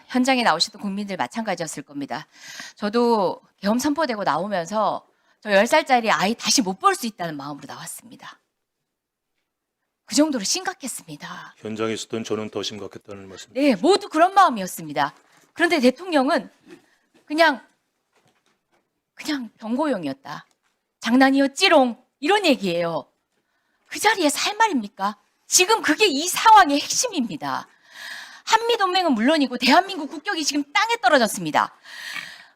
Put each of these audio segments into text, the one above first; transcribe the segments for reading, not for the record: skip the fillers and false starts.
현장에 나오셨던 국민들 마찬가지였을 겁니다. 저도 계엄 선포되고 나오면서 저 10살짜리 아이 다시 못 볼 수 있다는 마음으로 나왔습니다. 그 정도로 심각했습니다. 현장에 있었던 저는 더 심각했다는 말씀. 네, 모두 그런 마음이었습니다. 그런데 대통령은 그냥 경고용이었다. 장난이었지롱. 이런 얘기예요. 그 자리에서 할 말입니까? 지금 그게 이 상황의 핵심입니다. 한미동맹은 물론이고 대한민국 국격이 지금 땅에 떨어졌습니다.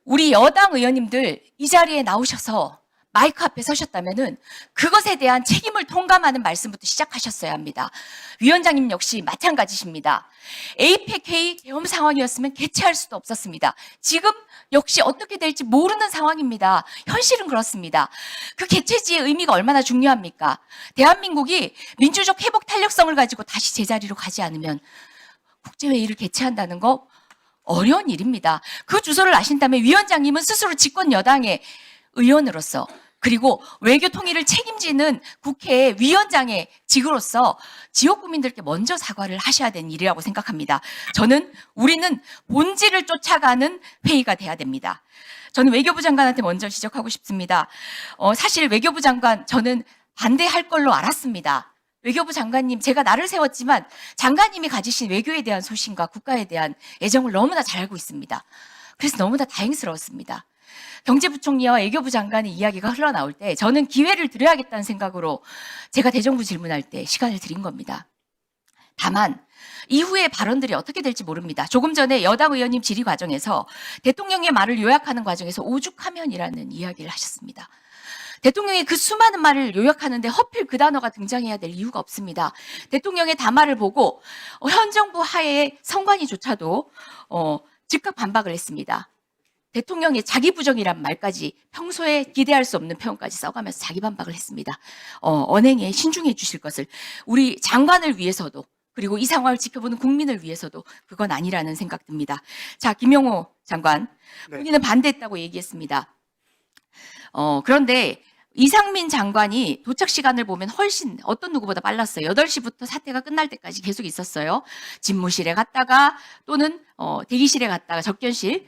우리 여당 의원님들 이 자리에 나오셔서 마이크 앞에 서셨다면은 그것에 대한 책임을 통감하는 말씀부터 시작하셨어야 합니다. 위원장님 역시 마찬가지십니다. APEC 계엄 상황이었으면 개최할 수도 없었습니다. 지금 역시 어떻게 될지 모르는 상황입니다. 현실은 그렇습니다. 그 개최지의 의미가 얼마나 중요합니까? 대한민국이 민주적 회복 탄력성을 가지고 다시 제자리로 가지 않으면 국제회의를 개최한다는 거 어려운 일입니다. 그 주소를 아신다면 위원장님은 스스로 집권 여당의 의원으로서 그리고 외교 통일을 책임지는 국회 위원장의 직으로서 지역 국민들께 먼저 사과를 하셔야 되는 일이라고 생각합니다. 우리는 본질을 쫓아가는 회의가 돼야 됩니다. 저는 외교부 장관한테 먼저 지적하고 싶습니다. 사실 외교부 장관 저는 반대할 걸로 알았습니다. 외교부 장관님, 제가 나를 세웠지만 장관님이 가지신 외교에 대한 소신과 국가에 대한 애정을 너무나 잘 알고 있습니다. 그래서 너무나 다행스러웠습니다. 경제부총리와 외교부 장관의 이야기가 흘러나올 때 저는 기회를 드려야겠다는 생각으로 제가 대정부 질문할 때 시간을 드린 겁니다. 다만 이후의 발언들이 어떻게 될지 모릅니다. 조금 전에 여당 의원님 질의 과정에서 대통령의 말을 요약하는 과정에서 오죽하면이라는 이야기를 하셨습니다. 대통령이 그 수많은 말을 요약하는데 허필 그 단어가 등장해야 될 이유가 없습니다. 대통령의 담화를 보고 현 정부 하에의 선관위조차도 즉각 반박을 했습니다. 대통령의 자기 부정이란 말까지 평소에 기대할 수 없는 표현까지 써가면서 자기 반박을 했습니다. 언행에 신중해 주실 것을 우리 장관을 위해서도 그리고 이 상황을 지켜보는 국민을 위해서도 그건 아니라는 생각 듭니다. 자, 김용호 장관, 본인은 반대했다고 얘기했습니다. 그런데 이상민 장관이 도착 시간을 보면 훨씬 어떤 누구보다 빨랐어요. 8시부터 사태가 끝날 때까지 계속 있었어요. 집무실에 갔다가 또는 대기실에 갔다가 접견실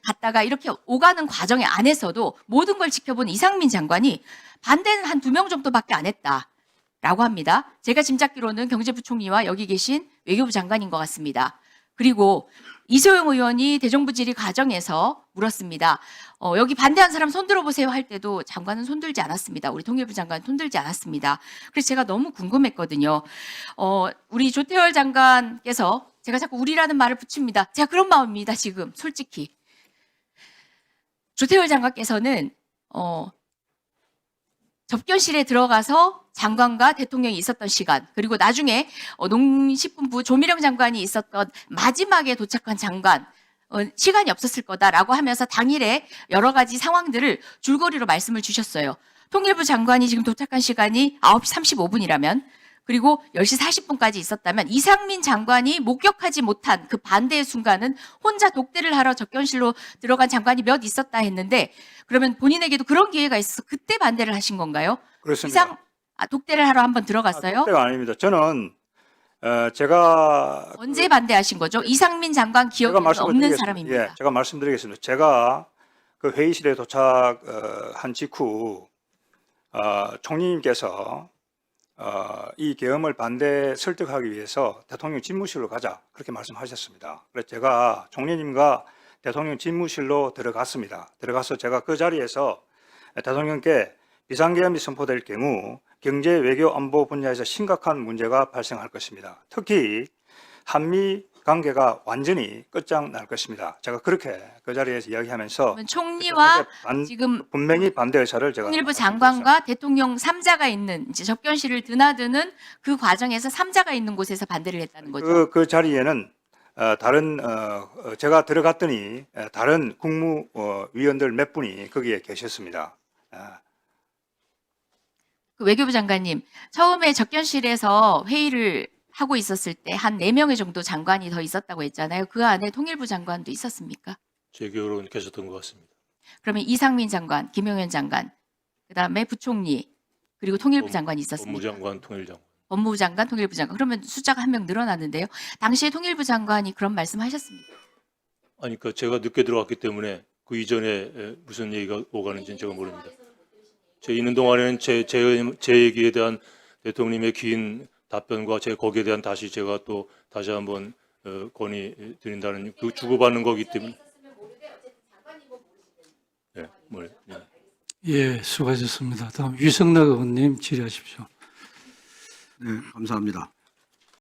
갔다가 이렇게 오가는 과정의 안에서도 모든 걸 지켜본 이상민 장관이 반대는 한 2명 정도밖에 안 했다라고 합니다. 제가 짐작기로는 경제부총리와 여기 계신 외교부 장관인 것 같습니다. 그리고 이소영 의원이 대정부 질의 과정에서 물었습니다. 여기 반대한 사람 손 들어보세요 할 때도 장관은 손들지 않았습니다. 우리 통일부 장관은 손들지 않았습니다. 그래서 제가 너무 궁금했거든요. 우리 조태열 장관께서 제가 자꾸 우리라는 말을 붙입니다. 제가 그런 마음입니다. 지금 솔직히. 조태열 장관께서는 접견실에 들어가서 장관과 대통령이 있었던 시간, 그리고 나중에 농식품부 조미령 장관이 있었던 마지막에 도착한 장관, 시간이 없었을 거다라고 하면서 당일에 여러 가지 상황들을 줄거리로 말씀을 주셨어요. 통일부 장관이 지금 도착한 시간이 9시 35분이라면 그리고 10시 40분까지 있었다면 이상민 장관이 목격하지 못한 그 반대의 순간은 혼자 독대를 하러 접견실로 들어간 장관이 몇 있었다 했는데 그러면 본인에게도 그런 기회가 있어서 그때 반대를 하신 건가요? 그렇습니다. 독대를 하러 한번 들어갔어요? 독대가 아닙니다. 저는 제가 언제 반대하신 거죠? 이상민 장관 기억에는 없는 사람입니다. 예, 제가 말씀드리겠습니다. 제가 그 회의실에 도착한 직후 총리님께서 이 계엄을 반대 설득하기 위해서 대통령 집무실로 가자 그렇게 말씀하셨습니다. 그래서 제가 총리님과 대통령 집무실로 들어갔습니다. 들어가서 제가 그 자리에서 대통령께 비상계엄이 선포될 경우 경제, 외교, 안보 분야에서 심각한 문제가 발생할 것입니다. 특히 한미 관계가 완전히 끝장날 것입니다. 제가 그렇게 그 자리에서 이야기하면서 총리와 지금 분명히 반대 의사를 제가 통일부 장관과 대통령 3자가 있는 이제 접견실을 드나드는 그 과정에서 3자가 있는 곳에서 반대를 했다는 거죠. 그 자리에는 제가 들어갔더니 다른 국무위원들 몇 분이 거기에 계셨습니다. 그 외교부 장관님, 처음에 접견실에서 회의를 하고 있었을 때 한 4명의 정도 장관이 더 있었다고 했잖아요. 그 안에 통일부 장관도 있었습니까? 제 기억으로는 계셨던 것 같습니다. 그러면 이상민 장관, 김용현 장관, 그다음에 부총리, 그리고 통일부 장관이 있었습니까? 법무장관, 통일장관. 법무부 장관, 통일부 장관. 그러면 숫자가 한 명 늘어났는데요. 당시에 통일부 장관이 그런 말씀하셨습니다. 아니, 그러니까 제가 늦게 들어왔기 때문에 그 이전에 무슨 얘기가 오가는지는 제가 모릅니다. 제 있는 동안에는 제 얘기에 대한 대통령님의 긴 답변과 제 거기에 대한 다시 제가 또 다시 한번 건의 드린다는 그 주고받는 거기 때문에. 네, 네. 예, 수고하셨습니다. 다음 유성락 의원님 질의하십시오. 네, 감사합니다.